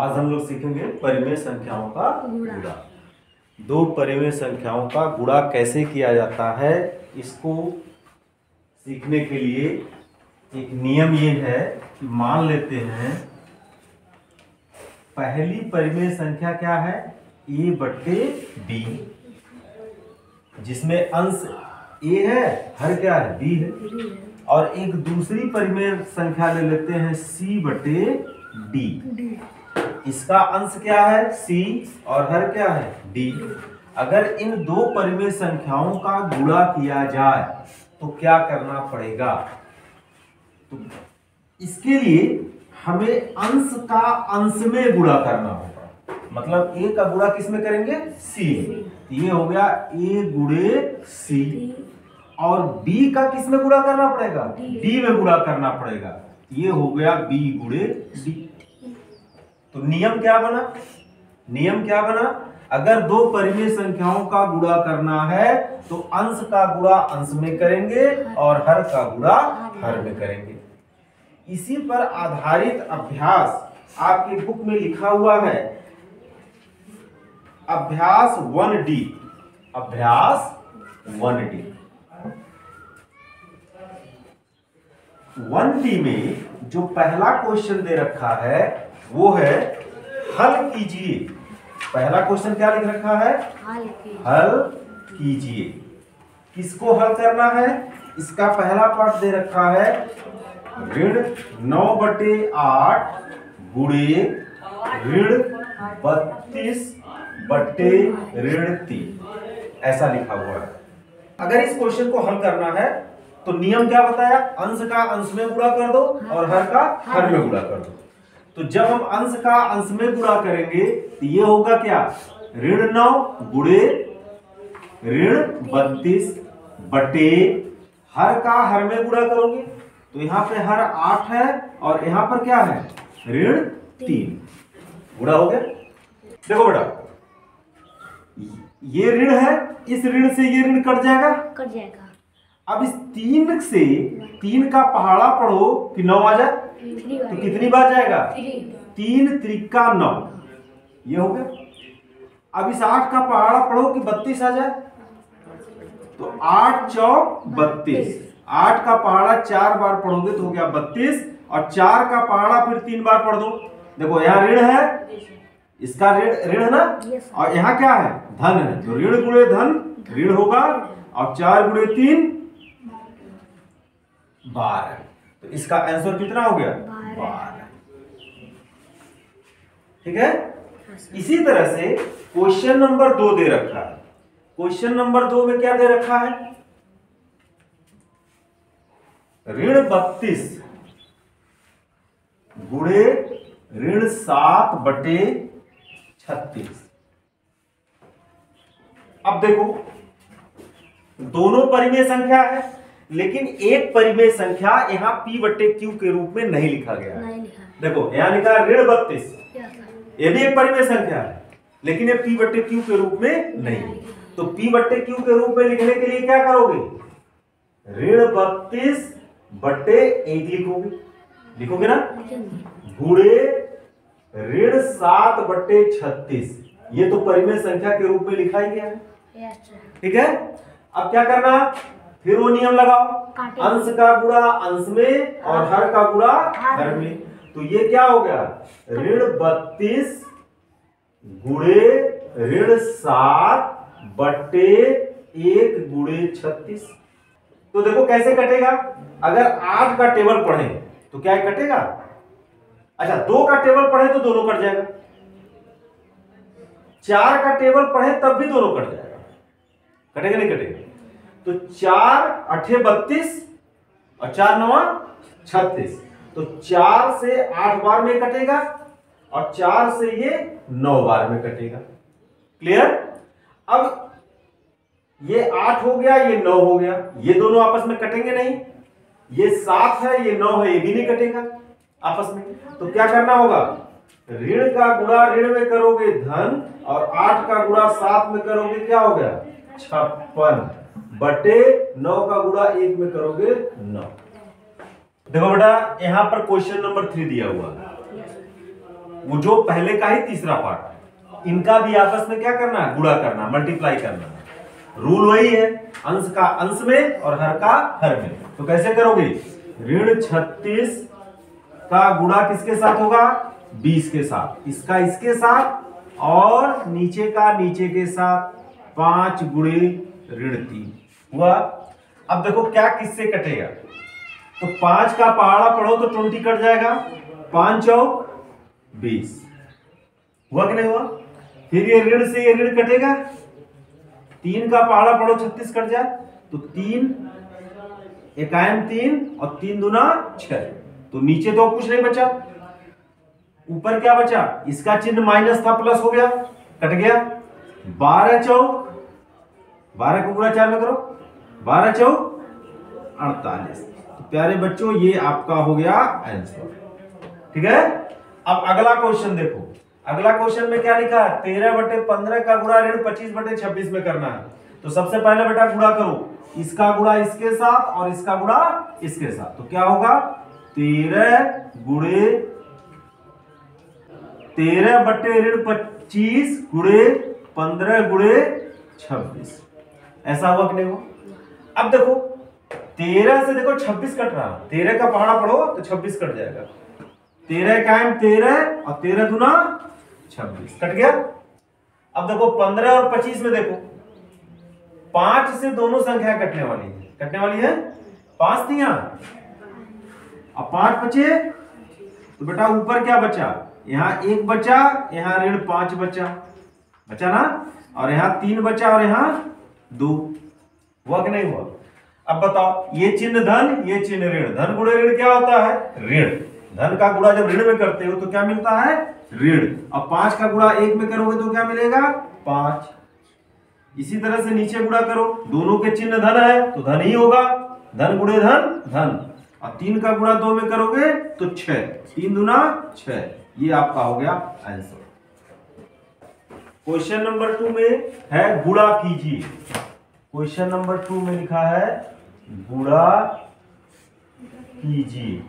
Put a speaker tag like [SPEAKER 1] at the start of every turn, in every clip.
[SPEAKER 1] आज हम लोग सीखेंगे परिमेय संख्याओं का गुणा। दो परिमेय संख्याओं का गुणा कैसे किया जाता है, इसको सीखने के लिए एक नियम ये है कि मान लेते हैं पहली परिमेय संख्या क्या है, a बट्टे b, जिसमें अंश a है, हर क्या है, b है। और एक दूसरी परिमेय संख्या ले लेते हैं c बटे d, इसका अंश क्या है, c और हर क्या है, d। अगर इन दो परिमेय संख्याओं का गुणा किया जाए तो क्या करना पड़ेगा, तो इसके लिए हमें अंश का अंश में गुणा करना होगा। मतलब a का गुणा किस में करेंगे, c। ये हो गया a गुणे c, और b का किस में गुणा करना पड़ेगा, d में गुणा करना पड़ेगा। ये हो गया b गुणे d। तो नियम क्या बना, नियम क्या बना, अगर दो परिमेय संख्याओं का गुणा करना है तो अंश का गुणा अंश में करेंगे और हर का गुणा हर में करेंगे। इसी पर आधारित अभ्यास आपकी बुक में लिखा हुआ है, अभ्यास 1D, अभ्यास 1D। 1D में जो पहला क्वेश्चन दे रखा है वो है हल कीजिए। पहला क्वेश्चन क्या लिख रखा है, हल कीजिए। किसको हल करना है, इसका पहला पार्ट दे रखा है ऋण 9/8 गुणे ऋण 32 बट्टे ऋण 3, ऐसा लिखा हुआ है। अगर इस क्वेश्चन को हल करना है तो नियम क्या बताया, अंश का अंश में गुणा कर दो और हर का हर में गुणा कर दो। तो जब हम अंश का अंश में गुणा करेंगे तो ये होगा क्या, ऋण 9 गुणे ऋण 32 बटे हर का हर में गुणा करोगे तो यहाँ पे हर 8 है और यहाँ पर क्या है, ऋण 3, गुणा हो गया। देखो बेटा, ये ऋण है, इस ऋण से ये ऋण कट जाएगा,
[SPEAKER 2] कट जाएगा।
[SPEAKER 1] अब इस 3 से 3 का पहाड़ा पढ़ो कि 9 आ जाए तो कितनी बार जाएगा, 3 त्रिका 9, ये हो गया। अब इस 8 का पहाड़ा पढ़ो कि 32 आ जाए तो 8 चौक 32, 8 का पहाड़ा 4 बार पढ़ोगे तो हो गया 32, और 4 का पहाड़ा फिर 3 बार पढ़ दो। देखो यहाँ ऋण है, इसका ऋण है ना, और यहाँ क्या है, धन है, तो ऋण गुणे धन ऋण होगा, और 4 गुणे 3 12, तो इसका आंसर कितना हो गया, 12। ठीक है। इसी तरह से क्वेश्चन नंबर 2 दे रखा है। क्वेश्चन नंबर 2 में क्या दे रखा है, ऋण 32 गुणे ऋण 7 बटे 36। अब देखो दोनों परिमेय संख्या है, लेकिन एक परिमेय संख्या यहाँ p बटे q के रूप में नहीं लिखा गया है। देखो यहाँ लिखा है ऋण 32, ये भी एक परिमेय संख्या है लेकिन ये p बटे q के रूप में नहीं। तो p बटे q के रूप में लिखने के लिए क्या करोगे, ऋण 32 बटे 1 लिखोगे, लिखोगे ना, गुणे ऋण 7 बटे 36, ये तो परिमेय संख्या के रूप में लिखा ही गया है। ठीक है। अब क्या करना, फिर वो नियम लगाओ, अंश का गुणा अंश में और हर का गुणा हर में। तो ये क्या हो गया, ऋण 32 गुणे ऋण 7 बटे 1 गुणे 36। तो देखो कैसे कटेगा, अगर 8 का टेबल पढ़े तो क्या कटेगा, अच्छा 2 का टेबल पढ़े तो दोनों कट जाएगा, 4 का टेबल पढ़े तब भी दोनों कट जाएगा, कटेगा नहीं कटेगा। तो 4 8 32 और 4 9 36, तो 4 से 8 बार में कटेगा और 4 से ये 9 बार में कटेगा। क्लियर। अब ये 8 हो गया, ये 9 हो गया, ये दोनों आपस में कटेंगे नहीं, ये 7 है ये 9 है, ये भी नहीं कटेगा आपस में। तो क्या करना होगा, ऋण का गुणा ऋण में करोगे धन, और 8 का गुणा 7 में करोगे क्या हो गया, 56 बटे 9 का गुणा 1 में करोगे 9। देखो बेटा यहाँ पर क्वेश्चन नंबर 3 दिया हुआ है, वो जो पहले का ही तीसरा पार्ट है, इनका भी आपस में क्या करना है, गुणा करना, मल्टीप्लाई करना है। रूल वही है, अंश का अंश में और हर का हर में। तो कैसे करोगे, ऋण 36 का गुणा किसके साथ होगा, 20 के साथ, इसका इसके साथ और नीचे का नीचे के साथ, 5 गुणे ऋण 3 हुआ। अब देखो क्या किससे कटेगा, तो 5 का पहाड़ा पढ़ो तो 20 कट जाएगा, 5 चौक 20 हुआ कि नहीं हुआ। फिर ये ऋण से ये ऋण कटेगा, 3 का पहाड़ा पढ़ो 36 कट जाए, तो 3 एकायन 3 और 3 दूना 6, तो नीचे तो कुछ नहीं बचा, ऊपर क्या बचा, इसका चिन्ह माइनस था प्लस हो गया, कट गया। 12 चौक 12 को गुणा 4 में करो, 12 चौक 48। तो प्यारे बच्चों ये आपका हो गया आंसर, ठीक है। अब अगला क्वेश्चन देखो, अगला क्वेश्चन में क्या लिखा है, 13/15 का गुणा ऋण 25/26 में करना है। तो सबसे पहले बेटा गुणा करो, इसका गुणा इसके साथ और इसका गुणा इसके साथ, तो क्या होगा 13/25 गुणे 15 गुणे 26, ऐसा हुआ कि नहीं हुआ। अब देखो 13 से देखो 26 कट रहा, 13 का पहाड़ा पढ़ो तो 26 कट जाएगा, 13 कायम 13 और 13 दूना 26 कट गया। अब देखो 15 और 25 में देखो 5 से दोनों संख्या कटने वाली है, 5 थी यहां, अब 5 बचे, तो बेटा ऊपर क्या बचा, यहां 1 बचा, यहां ऋण 5 बचा ना, और यहां 3 बचा और यहां 2 हुआ कि नहीं हुआ। अब बताओ ये चिन्ह धन, ये चिन्ह ऋण, धन गुणे ऋण क्या होता है, ऋण, धन का गुणा जब ऋण में करते हो तो क्या मिलता है, ऋण। अब 5 का गुणा 1 में करोगे तो क्या मिलेगा, 5। इसी तरह से नीचे गुणा करो, दोनों के चिन्ह धन है तो धन ही होगा, धन गुणे धन धन, और 3 का गुणा 2 में करोगे तो 6, 3 दूना 6, ये आपका हो गया आंसर। क्वेश्चन नंबर 2 में है गुणा कीजिए, क्वेश्चन नंबर 2 में लिखा है गुणा कीजिए,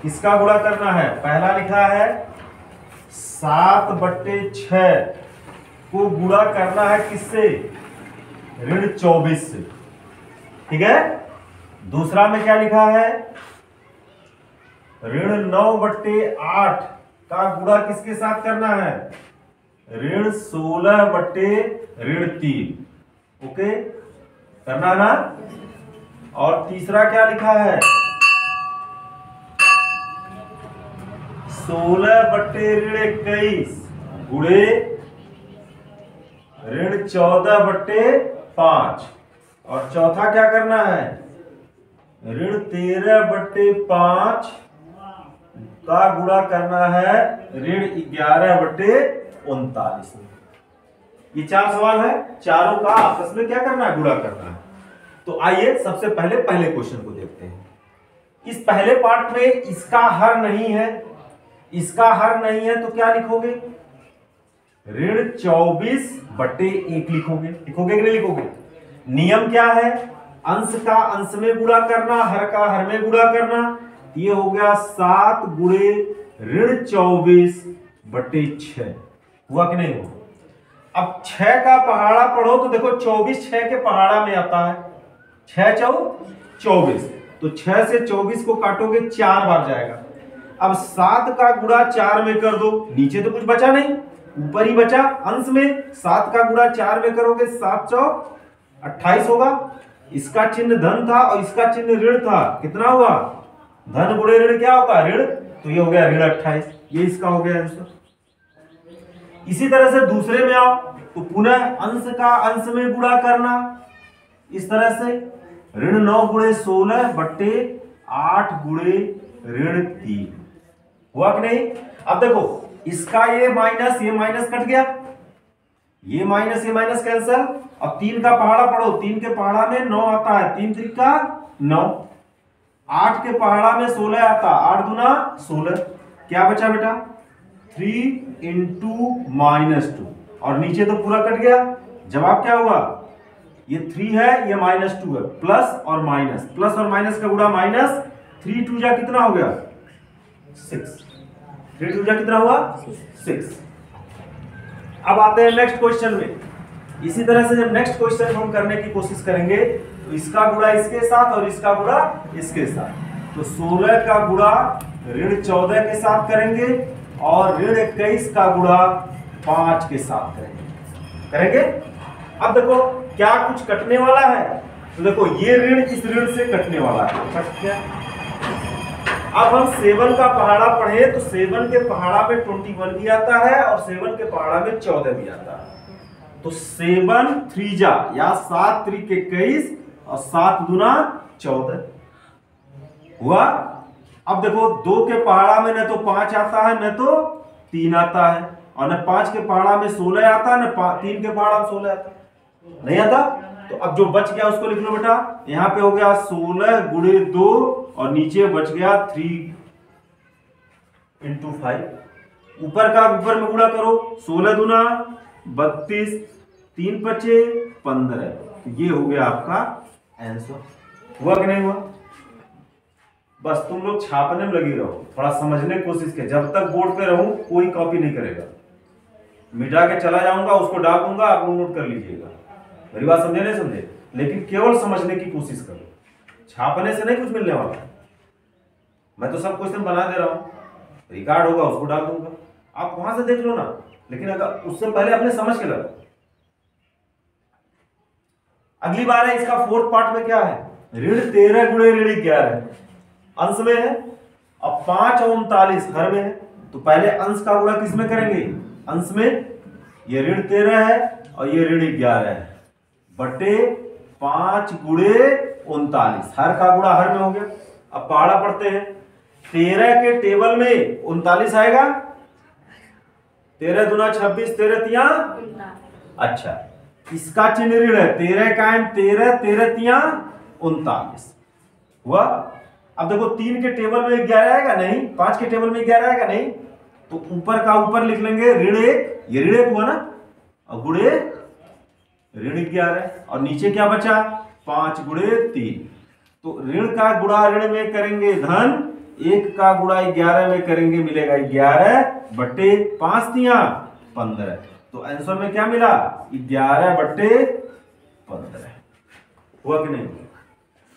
[SPEAKER 1] किसका गुणा करना है, पहला लिखा है 7/6 को गुणा करना है किससे, ऋण 24 से, ठीक है। दूसरा में क्या लिखा है, ऋण 9/8 का गुणा किसके साथ करना है, ऋण 16/3, ओके करना ना। और तीसरा क्या लिखा है, 16/21 गुणे ऋण 14/5, और चौथा क्या करना है, ऋण 13/5 का गुणा करना है ऋण 11/39। ये 4 सवाल है, चारों का आपस में क्या करना है, गुणा करना है। तो आइए सबसे पहले क्वेश्चन को देखते हैं। इस पहले पार्ट में इसका हर नहीं है, इसका हर नहीं है तो क्या लिखोगे, ऋण 24/1 लिखोगे कि नहीं लिखोगे। नियम क्या है, अंश का अंश में गुणा करना, हर का हर में गुणा करना। ये हो गया 7 गुणे ऋण 24/6 हुआ कि नहीं हुआ। अब 6 का पहाड़ा पढ़ो तो देखो 24 6 के पहाड़ा में आता है, 6 चौक 24, तो 6 से 24 को काटोगे 4 बार जाएगा। अब 7 का गुणा 4 में कर दो, नीचे तो कुछ बचा नहीं, ऊपर ही बचा अंश में, 7 का गुणा 4 में करोगे 7 चौक 28 होगा। इसका चिन्ह धन था और इसका चिन्ह ऋण था, कितना हुआ, धन गुणे ऋण क्या होता है, ऋण, तो ये हो गया ऋण 28, ये इसका हो गया आंसर। इसी तरह से दूसरे में आओ तो पुनः अंश का अंश में गुणा करना, इस तरह से ऋण 9 गुणे 16/8 गुणे ऋण 3 हुआ कि नहीं। अब देखो इसका ये माइनस कट गया, ये माइनस कैंसल, अब 3 का पहाड़ा पढ़ो, 3 के पहाड़ा में 9 आता है, 3 त्रिका 9, 8 के पहाड़ा में 16 आता, 8 दूना 16, क्या बचा बेटा 3 × -2, और नीचे तो पूरा कट गया, जवाब क्या होगा, ये 3 है ये -2 है, प्लस और माइनस का गुणा माइनस, 3 2 जा कितना हो गया 6, 3 2 जा कितना हुआ 6। अब आते हैं नेक्स्ट क्वेश्चन में। इसी तरह से जब नेक्स्ट क्वेश्चन हम करने की कोशिश करेंगे तो इसका गुणा इसके साथ और इसका गुणा इसके साथ, तो 16 का गुणा ऋण 14 के साथ करेंगे और ऋण 21 का गुणा 5 के साथ करेंगे। अब देखो क्या कुछ कटने वाला है, तो देखो ये ऋण इस ऋण से कटने वाला है, कट गया। अब हम 7 का पहाड़ा पढ़े तो 7 के पहाड़ा में 21 भी आता है और 7 के पहाड़ा में 14 भी आता है, तो 7 3 जा या 7 3 के 21 और 7 दूना 14 हुआ। अब देखो 2 के पहाड़ा में न तो 5 आता है न तो 3 आता है, और न 5 के पहाड़ा में 16 आता है, न 3 के पहाड़ा में 16 आता नहीं आता। तो अब जो बच गया उसको लिख लो बेटा, यहां पे हो गया 16 गुणे 2 और नीचे बच गया 3 × 5। ऊपर का ऊपर में गुणा करो, 16 दूना 32, 3 बचे 15, तो ये हो गया आपका आंसर। हुआ कि नहीं हुआ? बस तुम लोग छापने में लगी रहो, थोड़ा समझने की कोशिश कर। जब तक बोर्ड पे रहूं कोई कॉपी नहीं करेगा, मिटा के चला जाऊंगा, उसको डाल दूंगा, आप लोग नोट कर लीजिएगा। मेरी बात समझे नहीं समझे? लेकिन केवल समझने की कोशिश करो, छापने से नहीं कुछ मिलने वाला। मैं तो सब क्वेश्चन बना दे रहा हूं, रिकॉर्ड होगा उसको डाल दूंगा, आप वहां से देख लो ना, लेकिन अगर उससे पहले अपने समझ के लगो। अगली बार है इसका 4th पार्ट में क्या है, ऋण 13 गुणे ऋण 11 अंश में है, अब 5 और 39 हर में है, तो पहले अंश का गुणा किस में करेंगे, अंश में। ये ऋण 13 है और ये ऋण 11 है, बटे 5 गुणे 39, हर का गुणा हर में हो गया। अब पहाड़ा पढ़ते हैं, 13 के टेबल में 39 आएगा, 13 दूना 26, 13 तिया, अच्छा इसका चिन्ह ऋण है, 13 कायम 13, 13 तिया 39 हुआ। अब देखो 3 के टेबल में 11 आएगा नहीं, 5 के टेबल में 11 आएगा नहीं, तो ऊपर का ऊपर लिख लेंगे ऋण 1, ये ऋण 1 हुआ ना, और गुणे ऋण 11, और नीचे क्या बचा 5 गुणे 3, तो ऋण का गुणा ऋण में करेंगे धन, 1 का गुणा 11 में करेंगे मिलेगा 11 बटे 5 तिया 15, तो आंसर में क्या मिला 11 बटे 15। हुआ कि नहीं?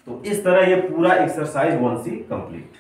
[SPEAKER 1] तो इस तरह ये पूरा एक्सरसाइज 1C कंप्लीट।